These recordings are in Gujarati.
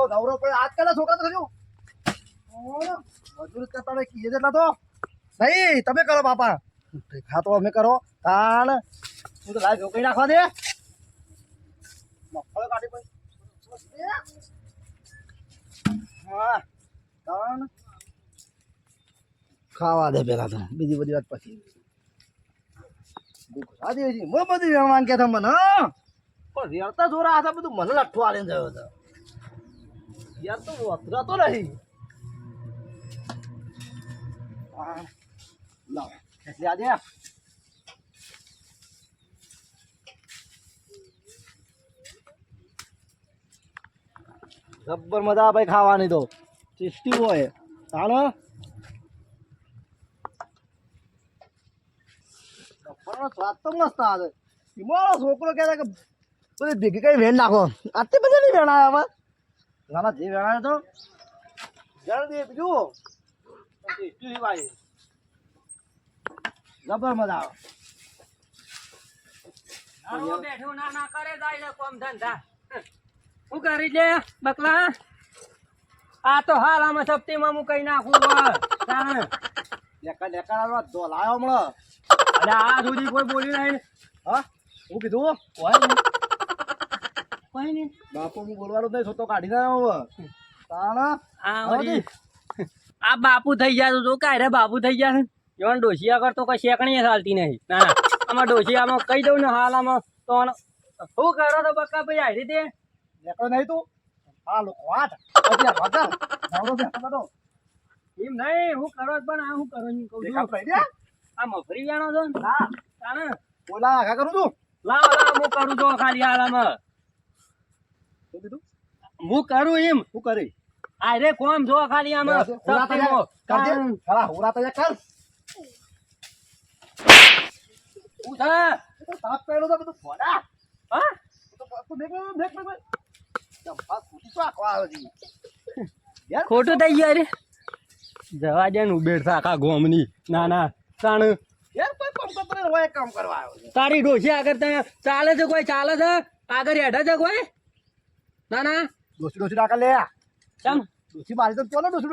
નવરો પડે આજકાલ છોકરા તો શું મજૂરી કરતા નહીં કીએ જેટલા તો નહીં તમે કરો બાપા ખાતો અમે કરો તાણ હું તો લાય ઝોકડી નાખવા દે મફળો કાઢી પછી હા તાણ ખાવા દે પેલા તો બીજી બધી વાત પછી ભૂખા દેજી મો બધી વેવાન કે તમે મને પણ રેડતા જોરા આ બધું મને લઠ્ઠું આલીને ગયો હતો યાર તો વતરાતો નહીં લાવ એટલે આજે જબ્બર મજા ભાઈ ખાવાની તો ટેસ્ટી હોય તાણ સ્વાદ તો મસ્ત આવે મારો છોકરો કહેતા કે બધી ભેગી કઈ વેણ નાખો આટલી બધી નહીં વેણાય હવે નાના જે વેણાય તો જલ્દી જુઓ ભાઈ જબર મજા આવે બેઠું ના કરે જાય કોમ ધંધા શું કરી લે બકલા આ તો હાલ આમાં સપ્તીમાં હું કઈ નાખું લેકા લેકા ધોલાયો હમણાં અને આ સુધી કોઈ બોલ્યું નહીં હા હું કીધું કોઈ નહીં બાપુ હું બોલવાનું નહીં સોતો કાઢી નાખ્યો તાણા આ બાપુ થઈ ગયા તો કાંઈ રે બાપુ થઈ ગયા એમાં ડોશિયા કરતો કઈ શેકણી ચાલતી નહીં ના આમાં ડોશિયામાં કહી દઉં ને હાલ આમાં તો શું કરો તો બક્કા ભાઈ આવી રીતે લેકો નહીં તું હા લોકો વાત એમ નહીં હું કરો પણ આ હું કરો કહું છું આ મફરી જાણો છો ને હા તાણે બોલા આખા કરું છું લાવ હું કરું છું ખાલી હાલામાં શું કીધું હું કરું એમ શું કરી આ રે કોમ જો ખાલી આમાં હોરા તો કર હું છે તાપ પહેલો તો બધું ફોડા હા ખોટું થઈ ગયું રે જવા દે ઉબેડ આખા ગોમની ના ના તાણ કામ કરવા તારી ડોશી આગળ તને ચાલે છે કોઈ ચાલે છે આગળ હેઠે છે કોઈ ના ના ડોસી ડોસી નાખા લે ચમ ડોસી મારી તો ચોલો ડોસી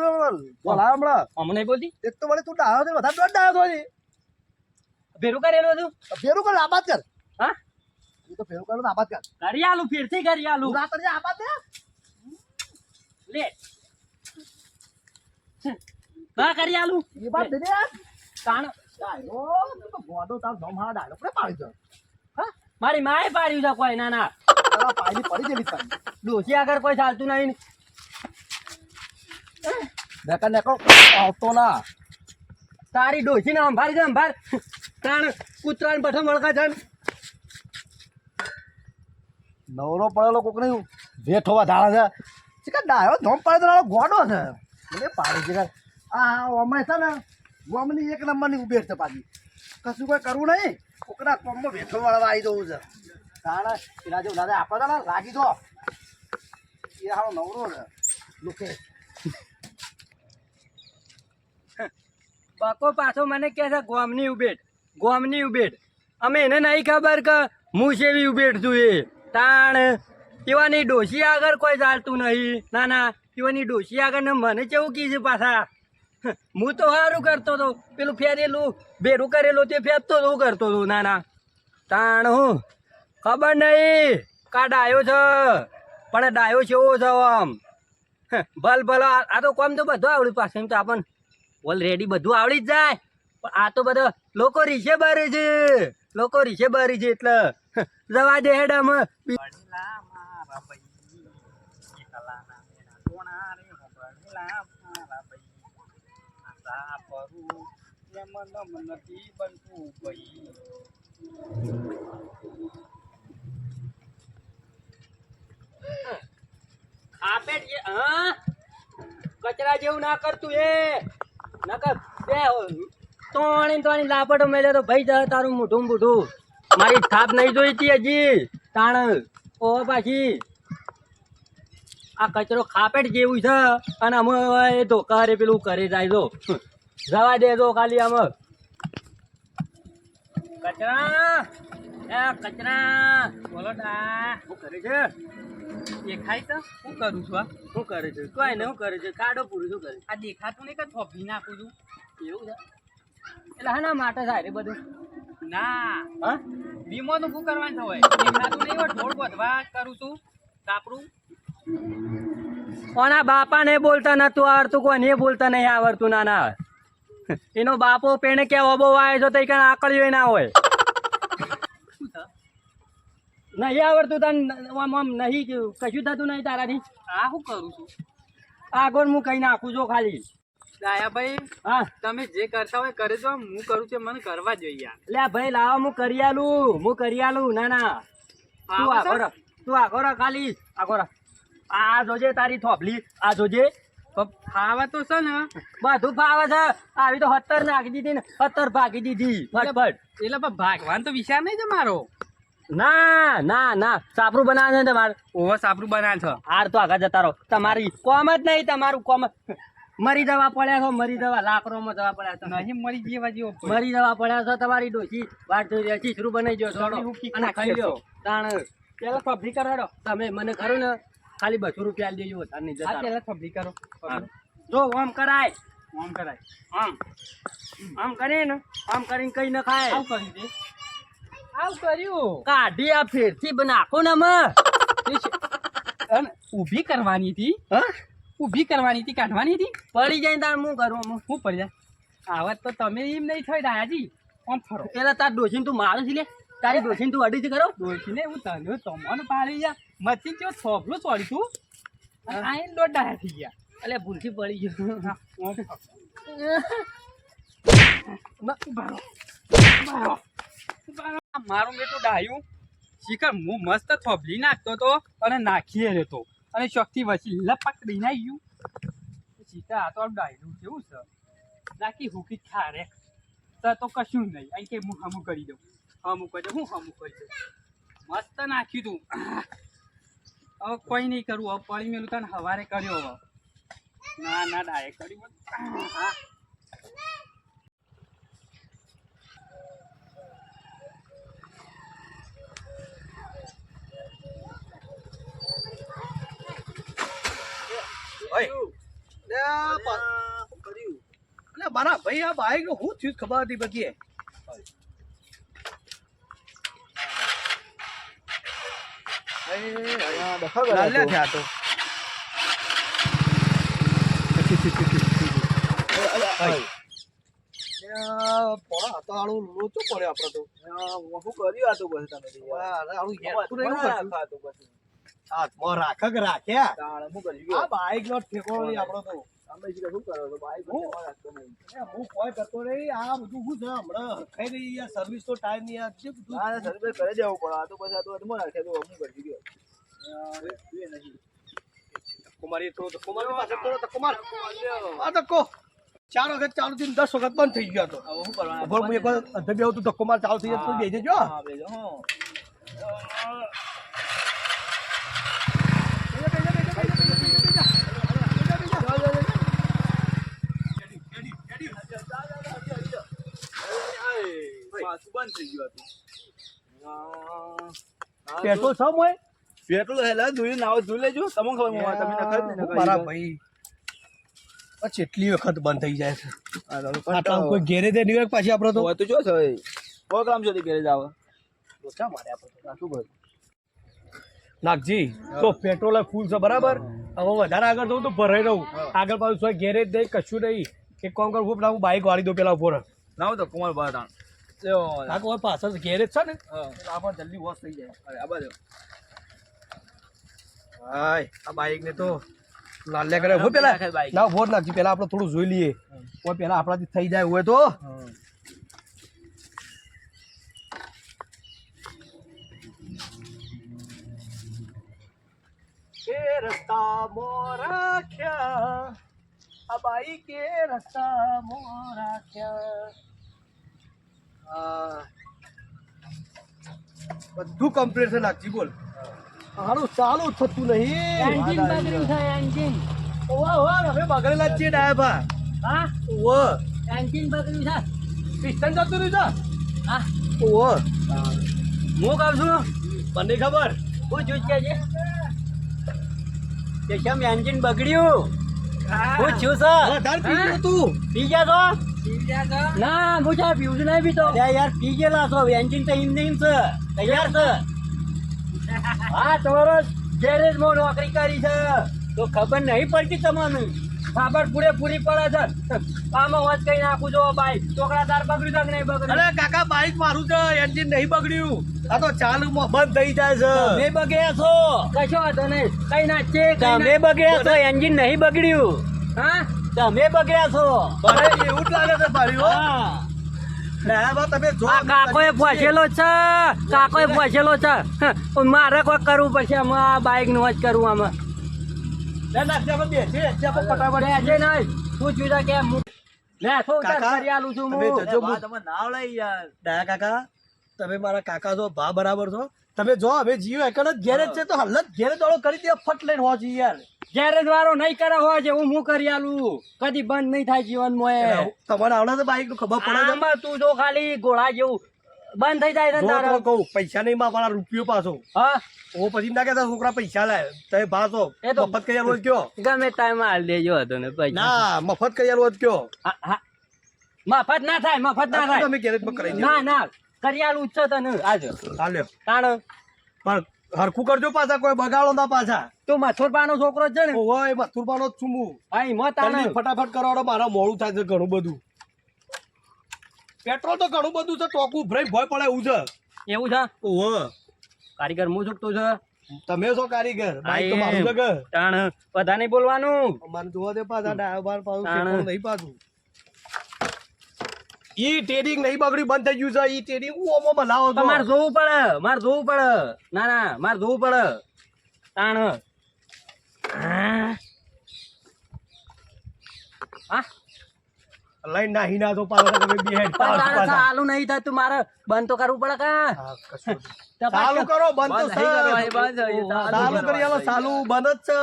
બોલા હમણાં અમને બોલતી એક તો વળી તું ડાયો છે વધારે દોડ ડાયો છો ભેરું કરેલું હતું ફેરું કર આબાદ કર હા તું તો ફેરું કરું આબાદ કર કરી આલું ફેરથી કરી આલું આબાદ દે લે ના કરી આલું એ બાદ દે તાણ તો ગોડો તાર ધમ હા ડાયો પડે પાડી દો હા મારી માએ પાડ્યું છે કોઈ ના ના પાડી પડી જેવી તારી ડોશી આગળ કોઈ ચાલતું નહીં નેકા નેકો આવતો ના તારી ડોશી ને અંભારી છે અંભાર તાણ કૂતરાને પઠો મળકા છે નવરો પડેલો કોક નહીં ભેઠ હોવા ધાળા છે કે ડાયો ધોમ પાડે તો ગોડો છે મને પાડી છે આ અમે છે ને ગોમની એક નંબરની ઉભેર છે પાછી કશું કોઈ કરવું નહીં કોકના કોમમાં ભેઠો વાળવા આવી જવું છે તાણા પેલા જો દાદા આપો ને લાગી દો એ હારો નવરો છે લોકે બકો પાછો મને કહે છે ગોમની ઉબેટ અમે એને નહીં ખબર કે હું સેવી ઉબેટ છું એ તાણ એવાની ડોશી આગળ કોઈ ચાલતું નહીં ના ના એવાની ડોશી આગળ ને મને કેવું કીધું પાછા હું તો સારું કરતો હતો પેલું ફેરેલું ભેરું કરેલું તે ફેરતો હતો કરતો હતો ના ના તાણ હું ખબર નહીં કા ડાયો છે પણ ડાયો છે એવો છે આમ ભલ આ તો કોમ તો બધું આવડ્યું પાસે એમ તો આપણને ઓલરેડી બધું આવડી જ જાય પણ આ તો બધા લોકો રીસે બારી છે એટલે જવા દે હેડમ આપે હા કચરા જેવું ના કરતું એ નકર બે તોણી લાપડો મેલે તો ભાઈ જા તારું મોઢું મારી થાપ નહીં જોઈતી હજી તાણ ઓ પાછી આ કચરો ખાપેટ જેવું છે અને અમે ધોકા રે પેલું કરે જાય તો જવા દેજો ખાલી આમ કચરા બોલો તા શું કરે છે દેખાય તો શું કરું છું આ શું કરે છે કોઈ ને શું કરે છે કાઢો પૂરું શું કરે આ દેખાતું નહીં કે થોભી નાખું છું એવું છે એટલે હાના માટે થાય રે બધું ના હા વીમોનું શું કરવાનું હોય દેખાતું નહીં હોય ઢોળ બધવા કરું છું કાપડું કોના બાપા ને બોલતા નતું આવડતું કોને બોલતા નહીં આવડતું નાના એનો બાપો પેણે કે ઓબો વાય છો તો કઈ આકળ્યો ના હોય શું થયું નહીં આવડતું તને આમ આમ નહીં કશું થતું નહીં તારાથી આ શું કરું છું આગળ હું કઈ નાખું છું ખાલી દાયાભાઈ હા તમે જે કરતા હોય કરે જો હું કરું છું મને કરવા જોઈએ યાર લે ભાઈ લાવો હું કરી આલું ના ના તું આગળ ખાલી આગળ આ જોજે તારી થોપલી આ જોજે ખાવા તો છે ને બધું ફાવે છે આવી તો 70 નાખી દીધી ને 70 ભાગી દીધી ફટફટ એટલે પણ ભાગવાનો તો વિચાર નહીં છે મારો ના ના ના સાપરું બનાવે છે તમારે ઓવર સાપરું બનાવે છે હાર તો આગળ જતા રહો તમારી કોમ જ નહીં તમારું કોમ મરી જવા પડ્યા છો મરી જવા લાકડોમાં જવા પડ્યા છો નહીં મરી જેવા જેવો મરી જવા પડ્યા છો તમારી ડોશી વાત જોઈ રહ્યા ચીચરું બનાવી દો છોડો અને ખાઈ લો તાણ પેલા ફફડી કરાડો તમે મને ખરું ને ખાલી 200 રૂપિયા આલી દેજો તાર નહીં આ જતા પેલા થબલી કરો જો આમ કરાય આમ કરાય આમ કરીને કઈ ન ખાય આવું કર્યું તે આવું કર્યું કાઢી આ ફેરથી નાખો ને અને ઊભી કરવાની હતી ઊભી કરવાની હતી કાઢવાની હતી પડી જાય તાર હું કરું શું પડી જાય આવત તો તમે એમ નહીં થઈ દાયાજી આમ ફરો પેલા તાર ડોશીને તું મારે છે લે તારી ડોશીને તું અડીથી કરો ડોશીને હું તને તમને પાડી ગયા મચ્છી જેવો થોભલું ચોડી તું આ એ લોડા થઈ ગયા એટલે ભૂલથી પડી ગયો મારું બેટું ડાયું શિખર હું મસ્ત થોભલી નાખતો તો અને નાખીએ રહેતો અને શક્તિ વસી લપક દઈને આવી ગયું શિખર આ તો ડાયરું કેવું છે નાખી હુકી ખા રે તો કશું નહીં અહીં કે હું હમું કરી દઉં હમું કરી દઉં હું હમું કરી દઉં મસ્ત નાખ્યું તું હવે કોઈ નહીં કરું હવે પડી મેલું તને સવારે કર્યો હવે ના ના ડાયરેક્ટ કર્યું હા મારા ભાઈ આ બાઈક હું થયું ખબર હતી બધી રાખ્યા બાઈક નો ઠેકો નહીં આપડો તો શું કરો છો બાઈક હું કોઈ કરતો નહીં આ બધું શું છે હમણાં ખાઈ રહી યાર સર્વિસ તો ટાઈમ ની યાર સર્વિસ કરી દેવું પડે આ તો પછી આ તો અધમો રાખે તો અમુક કરી ગયો કુમારી તો કુમારી પાસે તો કુમાર આ ધક્કો 4 વખત ચાલુ થઈને 10 વખત બંધ થઈ ગયો હતો હવે શું કરવાનું હું એકવાર અધે બે હતું ધક્કો માર ચાલુ થઈ જાય તો બેસી જજો હા બેજો પેટ્રોલ સમ હોય પેટ્રોલ હેલા જોઈ નાવ જોઈ લેજો તમને ખબર તમે નખાય ને મારા ભાઈ કેટલી વખત બંધ થઈ જાય છે આટલા કોઈ ગેરેજ નહીં હોય પાછી આપણે તો તો જો છે પ્રોગ્રામ છે ગેરેજ આવે ઓછા મારે આપણે શું કરું નાગજી તો પેટ્રોલ ફૂલ છે બરાબર હવે વધારે આગળ જવું તો ભરાઈ રહું આગળ પાછું શું ગેરેજ નહીં કશું નહીં એક કામ કરું હું બાઈક વાળી દો પેલા ઉપર ના તો કુમાર બાર પાછળ ગેરેજ છે ને આપણે જલ્દી વોશ થઈ જાય આ બાજુ હાય આ બાઈક ને તો લાલ્યા કરે હો પેલા ના વોટ નાખજી પેલા આપણે થોડું જોઈ લઈએ કોઈ પેલા આપણાથી થઈ જાય હોય તો કે રસ્તા મોરાખ્યા આ બાઈકે રસ્તા મોરાખ્યા બધું કમ્પ્લીટ છે નાખજી બોલ હારું ચાલુ થતું નહીં એન્જિન બગડ્યું છે એન્જિન ઓવા ઓવા હવે બગડેલા જ છે ડાયભા હા ઓ એન્જિન બગડ્યું છે પિસ્ટન જતું રહ્યું છે હા ઓ હું કહું છું મને ખબર હું જોઈ છે કે કેમ એન્જિન બગડ્યું હું છું સર વધારે પી ગયો તું. પી ગયા તો ના હું ચા પીવું છું નહીં પીતો યાર પી ગયેલા છો એન્જિન તો એમ નહીં છે તૈયાર છે હા તમારો ગેરેજમાં નોકરી કરી છે તો ખબર નહીં પડતી તમને ખબર પૂરેપૂરી પડે છે આમાં વાત કઈ નાખું છો બાઈક ચોકડા તાર બગડ્યું છે કે નહીં બગડ્યું અરે કાકા બાઈક મારું છે, એન્જિન નહીં બગડ્યું. આ તો ચાલુમાં બંધ થઈ જાય છે. તમે બગડ્યા છો કશો વાંધો નહીં કઈ ના છે તમે બગડ્યા છો એન્જિન નહીં બગડ્યું હા તમે બગડ્યા છો મને એવું જ લાગે છે ભાઈ હો. હા ના બા તમે જો આ કાકોએ ફસેલો છે કાકોએ ફસેલો છે મારે કોઈ કરવું પડશે આમાં આ બાઈક નું જ કરવું આમાં ના ના ત્યાં બેસી ત્યાં ફટાફટ આજે નહીં શું છું કે લે શું કાકા, કરી આલું છું તમે હું જજો ડાયા કાકા તમે મારા કાકા છો, ભા બરાબર છો. તમે જો હવે જીઓ એકણ જ ગેરેજ છે તો હાલ જ ગેરેજ વાળો કરી દે ફટ લઈને હોજી યાર. ગેરેજ વાળો નહીં કરે હોય છે હું કરી આલું કદી બંધ નહીં થાય જીવનમાં એ તમારે આવડે છે બાઈક નું ખબર પડે છે. આમાં તું જો ખાલી ઘોડા જેવું બંધ થઈ જાય છે ને જો તારે. તો કહું પૈસા નહીં મારા રૂપિયો પાછો હા ઓ પછી ના કહેતા છોકરા પૈસા લાય તમે ભાસો એ તો- મફત કરી આલો કયો ગમે ટાઈમ હાલ દેજો હતો ને પૈસા ના મફત કરી આલો કયો હા, હા. મફત ના થાય મફત ના થાય તમે ગેરેજમાં કરાવી દો. ના ના કરી આલું જ છે તને આજે હાલ્યો તાણ પણ હરખું કરજો પાછા કોઈ બગાડો ના પાછા. તું મથુરપાનો છોકરો છે ને ઓય મથુરપાનો જ છું હું. હા ઈમો તાણ જલ્દી ફટાફટ કરો મારા મોડું થાય છે ઘણું બધું. પેટ્રોલ તો ઘણું બધું છે ટોકું ભરાઈ ભય પડે એવું છે. એવું છે ઓહો કારીગર હું છૂટતું છે તમે છો કારીગર બાઈક તો મારું છે કે તાણ બધા નહીં બોલવાનું અમારે જોવા દે પાછા ડાયો બાર પાછું તાણ. પેટ્રોલ નહીં પાછું. ઈ ટ્રેડિંગ નહીં બગડી બંધ થઈ ગયું છે. ઈ ટ્રેડિંગ હું ઓમો બનાવો છો. મારે જોવું પડે મારે જોવું પડે ના ના મારે જોવું પડે તાણ હા લઈને નાહી ના તો પાછા તમે બે હેડ પણ તારે પાછા. ચાલુ નહીં થાય તું મારે બંધ તો કરવું પડે કા હા, કશું નહીં. ચાલુ કરો બંધ તો છે. ચાલુ કરી આલો ચાલુ બંધ જ છે.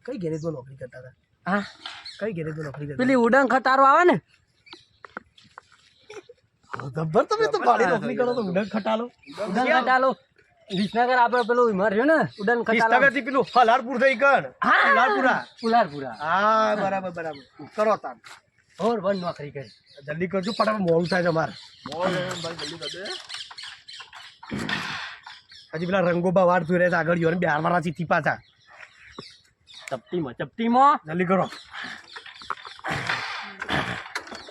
કઈ ગેરેજમાં નોકરી કરતા હતા? હા કઈ ગેરેજમાં નોકરી કરતા પેલી ઉડન ખટારો આવે ને હતા? ગબ્બર તમે તો ભાડે નોકરી કરો તો ઉડન ખટાલો. ઉડન ખટાલો વિસનગર આપડે પેલું મર્યું ને ઉડન ખટાલો વિસનગરથી પેલું હલારપુર થઈ કણ. હા હલારપુરા. પુલારપુરા હા બરાબર બરાબર કરો તાન. ઓર બંધ નોકરી કરી જલ્દી કરજો ફટાફટ મોડું થાય છે મારે. હજી પેલા રંગોબા વાળ જોઈ રહ્યા છે આગળ ને બિહાર વાળા ચીથી પાછા. ચપટીમાં જલ્દી કરો.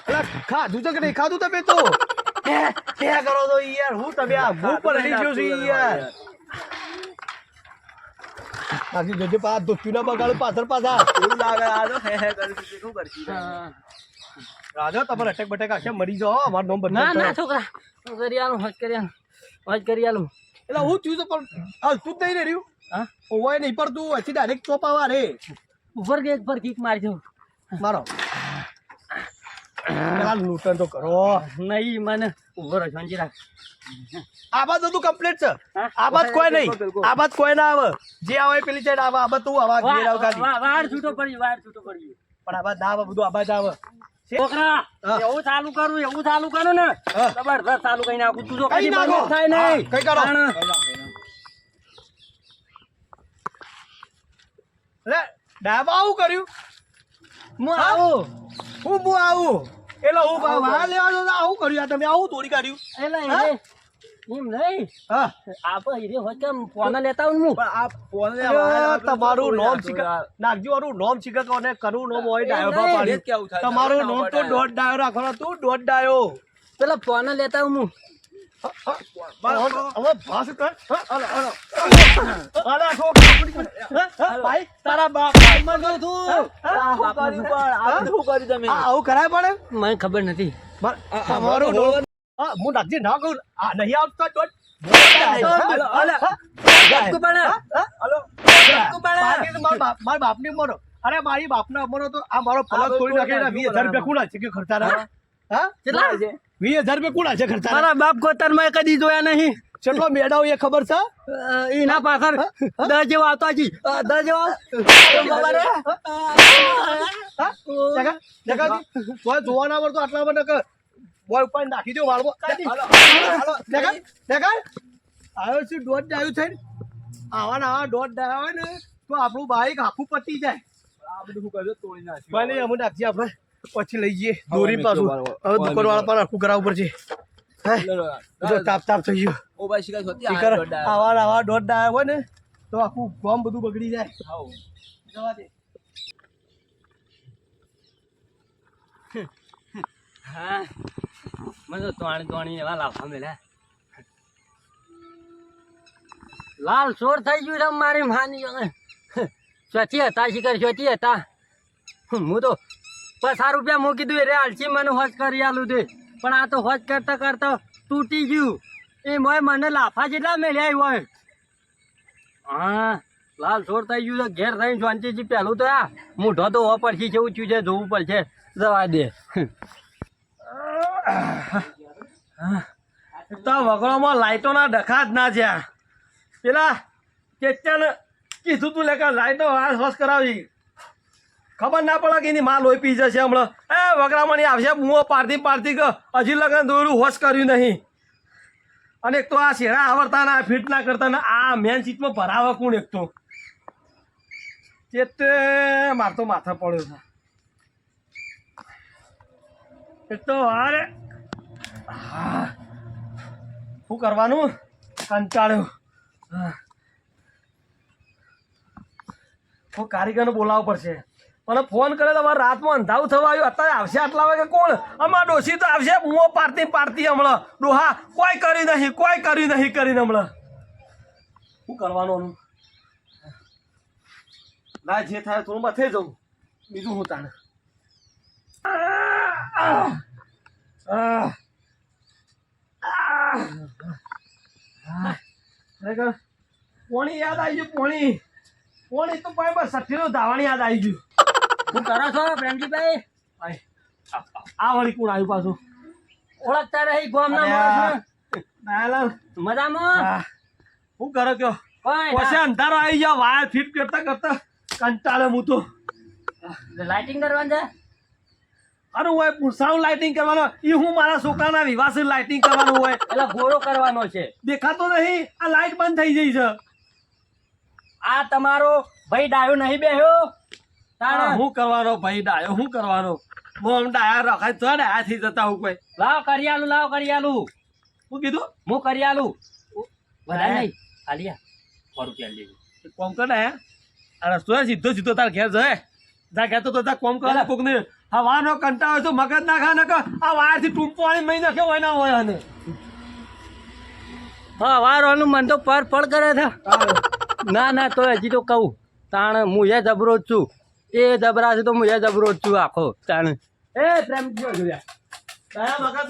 અલા, ખાધું છે કે નહીં ખાધું તમે તો ક્યાં કરો તો યાર હું તમે આ હું પર રહી ગયો છું યાર. આજે જોજે પા ધોત્યું ના બગાડો પાછળ પાછા એવું લાગે આજો હે કરી શું કરતી રાજા તમારે અટેક બટેક આખે મરી જાઓ અમારું નામ ના બદનામ ના કરો. છોકરા હું કરી આલું હજ કરી આલું હજ કરી આલું એટલે હું થયું છે પણ હાલતું જ નહીં ને રહ્યું. હા ઓવાય નહીં પડતું હજી ડાયરેક્ટ ચોપાવા રે ઉપર કે એક પર કિક મારી દઉં મારો પેલા લૂંટન તો કરો. નહીં મને ઉભો રહો શાંતિ રાખ આ બાદ બધું કમ્પ્લીટ છે. હા? આ બાદ કોઈ નહીં આ બાદ કોઈ ના આવે જે આવે એ પેલી સાઈડ આવે આ બાદ તું આવા ઘેર આવ ખાલી. વાર છૂટો પડી વાર છૂટો પડી પણ આ બાદ ના આવે બધું આ બાદ આવે. છોકરા હા. એવું ચાલુ કરું ને હા. જબરદસ્ત ચાલુ કઈ નાખું તું તો કઈ કદી નાખો. બંધ થાય નહીં હા, કઈ કરો. તાણ. લે ડાબા આવું કર્યું હું આવું હું આવું એટલે હું વાહ લેવાનું આવું કર્યું આ તમે આવું તોડી કાઢ્યું. એટલે હા? એમ નહીં હા આપણે હીરે હોય કેમ ફોન લેતા આવું ને હું પણ આ ફોન તમારું નામ શીખા નાખજો મારું નામ શીખા કોને કરું નામ હોય ડાયો નહીં. પાડ્યું તમારું નામ તો દોઢ ડાયો રાખવાનો તું દોઢ ડાયો. પેલા ફોન લેતા આવું હું હવે ભાસ કર. અલા, આખો ભાઈ તારા બાપ મર તું આવું કરાય પડે મને ખબર નથી તમારું નામ હું નાખજે ના કહું નહીં આવતા દોઢ મારા બાપની મરો અરે મારી બાપના મરો તો આ મારો પલક તોડી નાખે 20,000 રૂપિયા કોના છે કે ખર્ચા હા કેટલા 20,000 રૂપિયા કોના છે ખર્ચા મારા બાપ કોતર મેં કદી જોયા નહીં કેટલો મેળાવ એ ખબર છે એના પાછળ 10 જેવા આવતા જી 10 જેવા જોવા ના પડતો આટલા બધા બોય ઉપર નાખી દો વાળવો આવ્યો છું દોઢ ડાયું છે ને આવા ને આવા દોઢ ડાયા હોય ને તો આપણું બાઈક આખું પતી જાય આ બધું શું કરજો તોડી નાખ્યું ભાઈ નહીં અમે નાખીએ આપણે પછી લઈ જઈએ દોરી પાછું હવે દુકાનવાળા પર આખું કરાવવું પડશે હે જો તાપ તાપ થઈ ગયું ઓ ભાઈ શિકાય હોતી શીખર આવા ને આવા દોઢ ડાયા હોય ને તો આખું ગામ બધું બગડી જાય આવો જવા દે હા મને તો તોણી એવા લાફા મેલ્યા લાલ સોર થઈ ગયું છે મારી માની ચોથી હતા શિખર ચોથી હતા હું તો 50 રૂપિયા મૂકી દઉં રે હાલસી મને હોશ કરી આલું દે પણ આ તો હોશ કરતા કરતા તૂટી ગયું એ મોય મને લાફા જેટલા મેલ્યા હોય હા લાલ સોર થઈ ગયું છે ઘેર થઈને શાંતિથી પહેલું તો આ મોઢો તો હોવા પડશે કેવું થયું છે જોવું પડશે જવા દે તો વગડામાં લાઈટોના ડખા જ ના જ્યાં પેલા કેચાને કીધું તું લેકા લાઈટો હોશ કરાવી ખબર ના પડે કે એની માં લોહી પી જશે હમણાં એ વગડામાં નહીં આવશે મુઓ પાડતી કે હજી લગન દોરું હોશ કર્યું નહીં અને એક તો આ શેરા આવડતા ના ફિટ ના કરતા ને આ મેન સીટમાં ભરાવે કોણ એક તો ચેતે મારતો માથા પડ્યો છે એક તો અરે શું કરવાનું કંટાળ્યો હું કારીગરને બોલાવવો પડશે મને ફોન કરે તો મારે રાતમાં અંધારું થવા આવ્યું અત્યારે આવશે આટલા વાગે કોણ અમારા ડોશી તો આવશે મુઓ પાડતી હમણાં ડોહા કોઈ કર્યું નહીં કરીને હમણાં શું કરવાનું ના જે થાય થોડું માં થઈ જાઉં બીજું હું તાને પોણી યાદ આવી ગયું પોણી તો ભાઈ બસ સઠ્ઠીનું ધાવાણી યાદ આવી ગયું શું કરો છો પ્રેમજીભાઈ આ વળી કોણ આવ્યું પાછું ઓળખતા રહી ગામના માણસ મજામાં શું કરો કયો કોઈ પછી અંધારો આવી જાવ વાયર ફિટ કરતા કંટાળે હું તો લાઇટિંગ કરવાનું છે અરે હોય સાઉન્ડ લાઇટિંગ કરવાનો એ હું મારા છોકરાના વિવાસે લાઇટિંગ કરવાનું હોય એટલે ઘોડો કરવાનો છે દેખાતો નહીં આ લાઇટ બંધ થઈ જઈ છે આ તમારો ભાઈ ડાયો નહીં બેહ્યો હું કરવાનો ભાઈ ડાયો હું કરવાનો હું ડાયા રખાય તો ડાયા થઈ જતા હું કોઈ લાવ કરી આલું શું કીધું હું કરી આલું બધા નહીં આલિયા 100 રૂપિયા લેજો કોમ કર ડાયા આ રસ્તો સીધો તાર ઘેર જાય જા ઘેર તો તા કોમ કરે કોક ને હવાનો કંટાળો તો મગજ ના ખા ને આ વાયરથી ટૂંપો વાળી મહી નાખ્યો હોય ના હોય અને હા વારવાનું મન તો પર કરે છે ના તો હજી તો કહું તાણ હું એ જબરો જ છું એ જબરા છે તો હું એ જબરો જ છું આખો તાણ એ પ્રેમ મગજ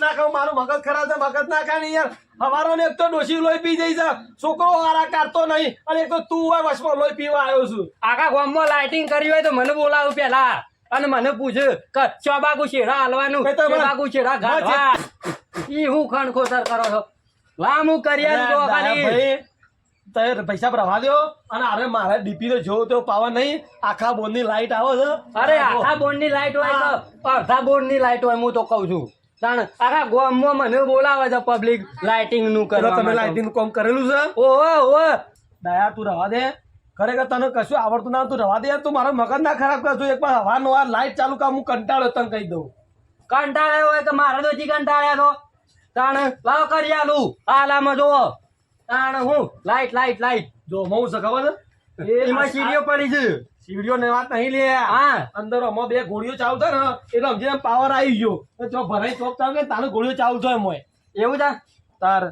ના ખાવ મારું મગજ ખરાબ છે મગજ ના ખા નહીં યાર હવારો ને એક તો ડોશી લોહી પી જઈ છે છોકરો વાળા કાઢતો નહીં અને એક તો તું હોય વસમાં લોહી પીવા આવ્યો છું આખા ગામમાં લાઇટિંગ કરી હોય તો મને બોલાવું પેલા અને મને પૂછે કે ચોબાગુ શેરા હાલવાનું ચોબાગુ શેરા ઘાટવા ઈ હું ખણખોતર કરો છો લામું કરી આલું તો ખાલી તે પૈસા ભરવા દો અને અરે મારે ડીપી તો જોવો તો પાવર નહીં આખા બોર્ડ ની લાઈટ આવે છે અરે આખા બોર્ડ ની લાઈટ હોય તો અડધા બોર્ડ ની લાઈટ હોય હું તો કઉ છું તાણ આખા ગામમાં મને બોલાવે છે પબ્લિક લાઇટિંગ નું કરવા તમે લાઇટિંગ નું કામ કરેલું છે ઓહો દયા તું રવા દે ખરેખર તને કશું આવડતું ના તું રવા દે યાર તું મારો મગજ ના ખરાબ કરજો એક વાર હવાનો વાર લાઈટ ચાલુ કર હું કંટાળ્યો તને કહી દઉં કંટાળ્યો હોય તો મારે તો જી કંટાળ્યા તો તાણ લાવ કરી આલું આલામાં જોવો તાણ હું લાઈટ જો મઉ છે ખબર છે એમાં સીડીઓ પડી છે સીડીઓ ને વાત નહીં લે હા અંદર અમે બે ગોળીઓ ચાલુ થાય ને એટલે સમજીને પાવર આવી ગયો તો ભરાઈ ચોપ ચાલુ ને તારે ગોળીઓ ચાલુ થાય મોય એવું છે તાર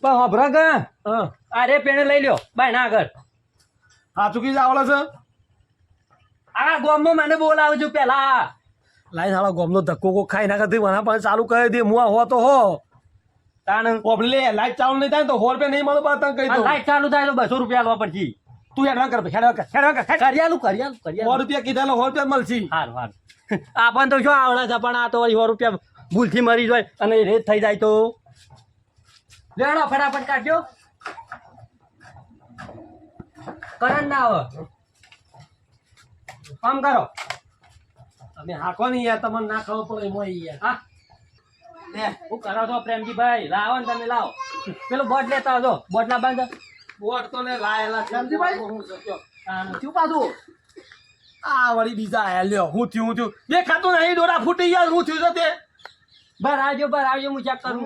પણ હભરા કે અરે પેણે લઈ લ્યો બાય ના આગળ હા ચૂકી જ આવડે છે આ ગામમાં મને બોલાવજો પેલા લાઈ સાળો ગોમનો ધક્કો કો ખાઈ ના કરતી મને પણ ચાલુ કરી દે હું હો તો હો તાણ ઓબલે લાઈટ ચાલુ નહીં થાય તો 100 રૂપિયા નહીં મળે પણ તને કહી દઉં લાઈટ ચાલુ થાય તો 200 રૂપિયા આલવા પડશે તું હેડવા કર કરી આલું 100 રૂપિયા કીધા 100 રૂપિયા મળશે હારું આપણને તો શું આવડે છે પણ આ તો 100 રૂપિયા ભૂલથી મરી જાય અને રેત થઈ જાય તો લેડો ફટાફટ કાઢજો કરંટ ના આવે કામ કરો તમે હાકો નહીં યાર તમને ના ખબર પડે મોય યાર હા લે હું કરો છો પ્રેમજીભાઈ લાવો ને તમે લાવો પેલું બોટ લેતા આવજો બોટ ના બાંધ બોટ તો ને લાયેલા છે. શાંતિભાઈ? હું શક્યો. શું પાછું આ વળી બીજા આયા લ્યો હું થયું દેખાતું નહીં દોરા ફૂટી ગયા હું થયું છે તે બહાર આવજો હું ચેક કરું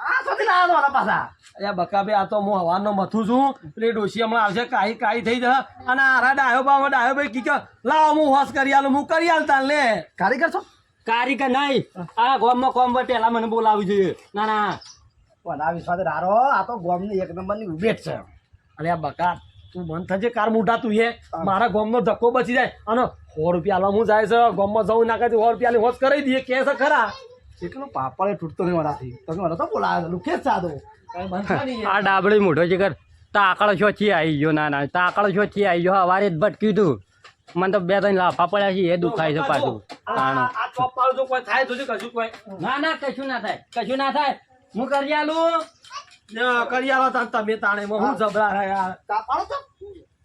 આ શોધી લાવ્યા હતા પાછા અરે બકાબે આ તો હું હવાનો મથું છું પેલી ડોશી હમણાં આવશે કાઈ થઈ જશે અને આરા ડાયો ભાઈ કી લાવો હું હોશ કરી આલું હું કરી આલતા લે કારીગર છો કારીગર નહીં આ ગામમાં કોમ પર પેલા મને બોલાવવું જોઈએ ના પણ આ વિશ્વાસ રારો આ તો ગોમની એક નંબરની ઉભેટ છે અરે આ બકા તું મન થજે કાર મોટા તું એ મારા ગામનો ધક્કો બચી જાય અને 100 રૂપિયા લો હું જાય છે ગામમાં જવું ના કરે 100 રૂપિયાની હોશ કરી દઈએ કે છે ખરા એટલો પાપડે તૂટતો નહીં મારાથી તમે મને તો બોલાવ્યો લુખે જ સાદો કઈ બનતા નહીં આ ડાબડી મોટો છે કર તાકળ છો થી આવી ગયો ના તાકળ છો થી આવી ગયો હવારે જ ભટક્યું તું મને તો 2-3 લાફા પડ્યા છે એ દુખાય છે પાછું આ ચોપ પાડો કોઈ થાય તો કશું કોઈ ના કશું ના થાય હું કરી આલું કરી આલો તાન તમે તાણે માં હું જબરા રહ્યા યાર તાપાડો તો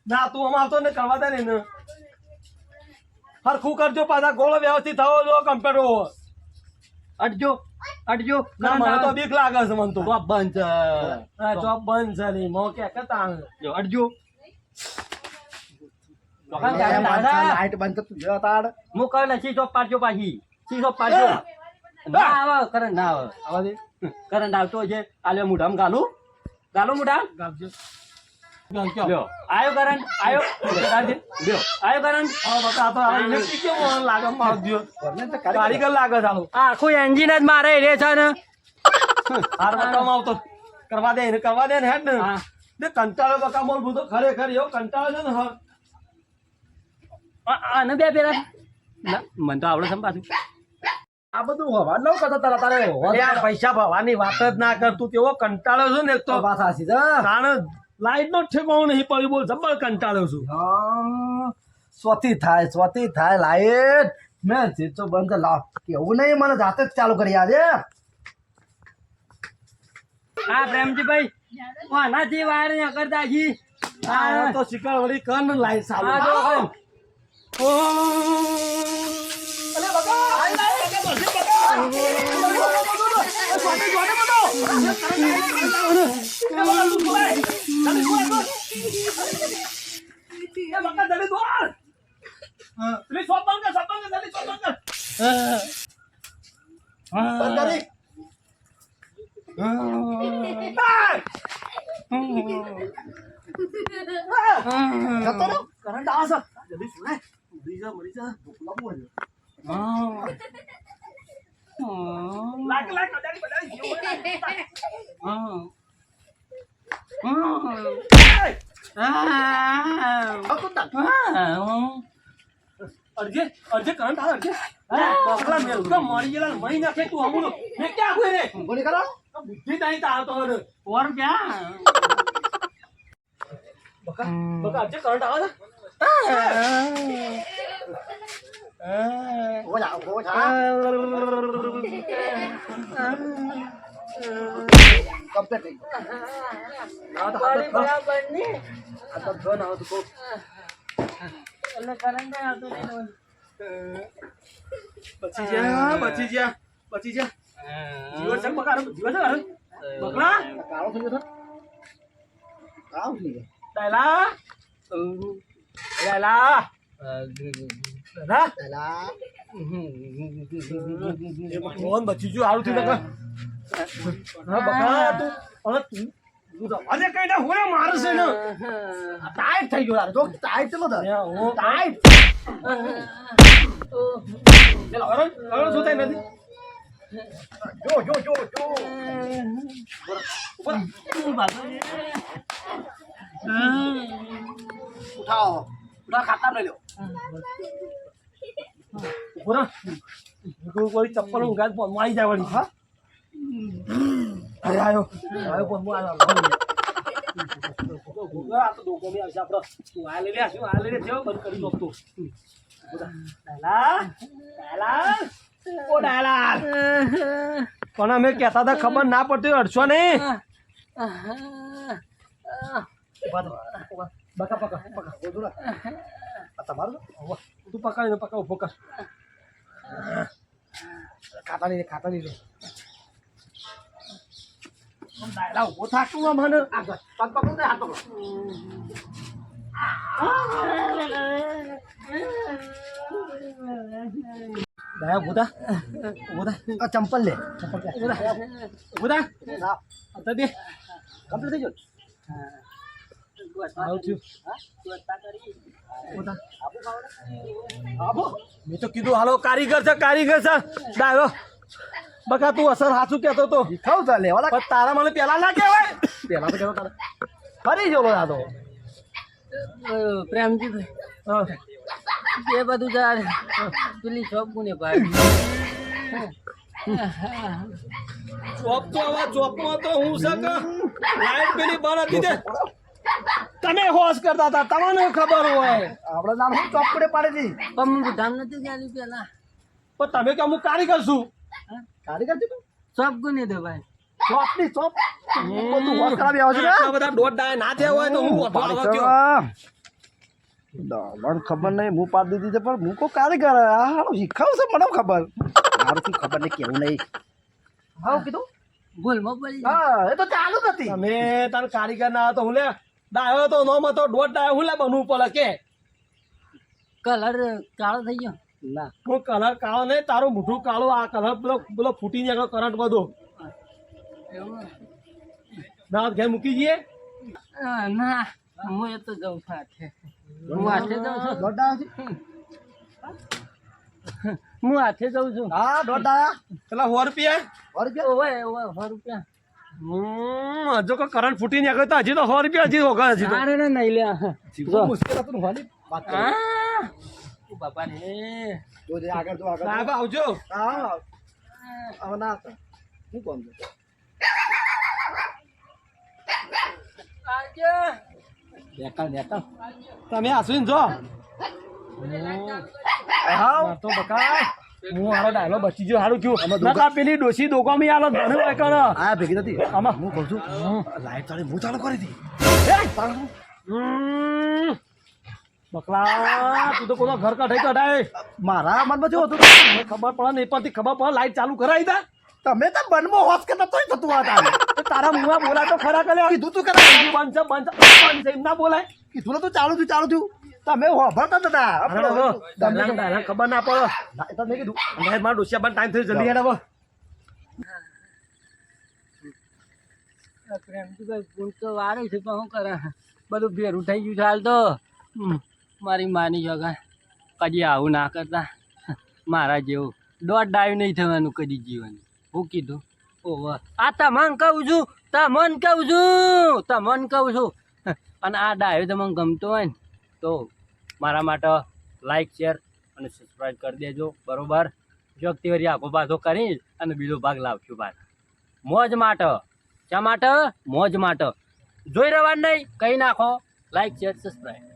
ના તું અમાર તો ને કરવા દે ને હરખું કરજો પાછા ગોળો વ્યવસ્થિત થવો જો કમ્પ્યુટર અડજો ના મને તો બીક લાગે છે મને તો ચોપ બંધ છે. હા ચોપ બંધ છે નહીં મો કે કતા જો અડજો લાઈટ બંધ થતું જો તાડ હું કહું ને શીશો પાડજો પાછી શીશો પાડજો ના આવે કરંટ ના આવે આવા દે કરંટ આવતો છે આલે મુઢામ ગાલું મુઢામ ગાલજો લ્યો આયો કરંટ આયો લ્યો આયો કરંટ આ બતા તો આ ઇલેક્ટ્રિક કેવો લાગે માર દિયો ગમે તે કારીગર લાગે છે આવું આ આખું એન્જિન જ મારે રે છે ને હાર બતાવમાં આવતો કરવા દે ને હેડ ને હા. ને કંટાળો બકા મોલ ભૂતો ખરેખર એવો કંટાળો છે ને હા આને બે પેરા ના મને તો આવડે છે ને પાછું આ બધું હવા ન કરતો તારે યાર પૈસા ભરવાની વાત જ ના કરતું તેવો કંટાળો છું ને એક તો પાછા હસી છે તાણ લાઈટ નો ઠેકાણું નહીં પડ્યું બોલ જબર કંટાળ્યો છું સ્વતી થાય લાઈટ મેં જીતો બંધ લાવ કેવું નહીં મને જાતે જ ચાલુ કરી આજે હા પ્રેમજીભાઈ આનાથી વાયર ન કરતા જી આ તો શિકાર વળી કન લાઈટ આ ચાલુ જો કન. અલે બકા આઈ લાઈટ જતો રહો કરંટ આવે છે જલ્દી સુને મરી જા ભૂખ લાગુ હોય લાગ અડજે કરંટ આવે અડજે પકલા મેલ તો મરી ગયેલા મરી નાખે તું હમું મે ક્યાં કોઈ રે બોલી કરો બુદ્ધિ નહીં તાતો હે ઓર ક્યાં બકા અડજે કરંટ આવે હો જા કમ્પ્લીટ થઈ ગયું આ તો મારી બરાબર નહીં આ તો ધન આવો તો એટલે કરંટ આવતો નહીં બચી જા જીવન છે બકા જીવન છે બકરા કાળો થઈ ગયો કાળો થઈ ગયો ડાયલા દાદા પેલા કોણ બચી ગયું હારું થયું બકા હા બકા તું હવે તું અરે કઈ ના હોરે મારશે ને ટાઈટ થઈ ગયો યાર જો ટાઈટ ચલો તો ટાઈટ પેલા અરણ શું થાય નથી જો ઉઠાવો ખાતા લઈ લો પૂરા કોઈ ચપ્પલ ઊંઘા જ ફોનમાં આવી જાય વળી હા અરે આવ્યો ફોનમાં આવ્યો આ તો દોકો બી આવશે આપણે તું આ લઈ લે જેવો બંધ કરી નાખતો પણ અમે કહેતા હતા ખબર ના પડતી અડશો નહીં બકા તમારું તું પકડીને પકડ ઉભો કર ખાતા લઈ લે ડાયલા ઉભો થાકતું હોય મને આગળ પગ પકડું ને હાથ પકડો ડાયા ઉભો થા આ ચંપલ લે ઉભો થા ના અત્યારે દે કમ્પ્લીટ થઈ ગયો આવું થયું આબો મેં તો કીધું હાલો કારીગર છે ડાયો બકા તું અસર સાચું કહેતો તો ખાવ ચાલે વાલા પણ તારા મને પેલા ના કહેવાય પેલા તો કેવો તારે ફરી ગયો આ તો પ્રેમજી હા. એ બધું જાણ પેલી શોપ કોને પાડી ચોપ તો આવા ચોપમાં તો હું છે કે લાઈટ પેલી બંધ હતી તે તમે હોશ કરતા હતા તમને ખબર હોય આપણે નામ શું ચોપડે પાડે છે પણ હું ધામ નથી ચાલી પેલા પણ તમે કે હું કારીગર છું કારીગર છે તું શોપ કોને દો ભાઈ ચોપની ચોપ બધું હોશ કરાવી આવે છે ને આટલા બધા દોઢ ડાય ના થયા હોય તો હું વધુ આવા કયો મને ખબર નહીં હું પાડી દીધી છે પણ હું કો કારીગર આ હારું શીખાવ છે મને ખબર મારું શું ખબર નહીં કેવું નહીં હા કીધું ભૂલમાં પડી હા એ તો ચાલુ જ હતી તમે તાર કારીગર ના હતો હું લે ડાયો તો નો મતો દોઢ ડાયો હું લે બનવું પડે કે કલર કાળો થઈ ગયો ના હું કલર કાળો નહીં તારું મોઢું કાળો આ કલર પેલો ફૂટી જાય કરંટ બધો એવું ના ઘેર મૂકી જઈએ ના હું એ તો જાઉં સાથે હું હાથે જાઉં છું દોડા છે હું હાથે જાઉં છું હા દોડા પેલા 100 રૂપિયા ઓવે ઓવે 100 રૂપિયા હજુ કોઈ કરંટ ફૂટી નહીં તો હજી તો 100 રૂપિયા હજી હોગા હજી તો અરે નહીં લે જીવવું મુશ્કેલ હતું ને હોવાની વાત કરો ઓ બાપા રે જો આગળ જો આગળ સાહેબ આવજો હા હવે ના હું કોણ છું આવજો નેકળ તમે આસવીન જો હા તો બકા હું હારો ડાયલો બચી ગયો હારું કયું નકા પેલી ડોસી દોકામી આલો ધન હોય કણ આ ભેગી નથી આમાં હું કહું છું લાઈટ ચાલી હું ચાલુ કરી હતી બકલા તું તો કોનો ઘર કઢાઈ કઢાય મારા મનમાં શું હતું મને ખબર પડે નહીં પડતી ખબર પડે લાઈટ ચાલુ કરાવી દા તમે તો બનમાં હોશ કરતા તોય થતું આ તારે તારા મુવા બોલાય તો ખરા કરે કીધું તું કરા બંધ છે એમ ના બોલાય કીધું ને તું ચાલુ થયું તમે હોભળતા હતા તમે ખબર ના પડે તમે કીધું મારા ડોસિયા બંધ ટાઈમ થયો જલ્દી હેડ હવે પ્રેમજીભાઈ ફોન તો વારે છે પણ શું કરે બધું ભેરું થઈ ગયું છે હાલ તો મારી માની જગા કદી આવું ના કરતા મારા જેવું દોઢ ડાયું નહીં થવાનું કદી જીવન હું કીધું ઓહો આ તમને કહું છું અને આ ડાયો તમને ગમતો હોય ને તો મારા માટે લાઈક શેર અને સબસ્ક્રાઈબ કરી દેજો બરોબર વ્યક્તિવારી આખો પાછો કરી અને બીજો ભાગ લાવશું પાછો મોજ માટે શા માટે મોજ માટે જોઈ રહેવાનું નહીં કહી નાખો લાઈક શેર સબસ્ક્રાઈબ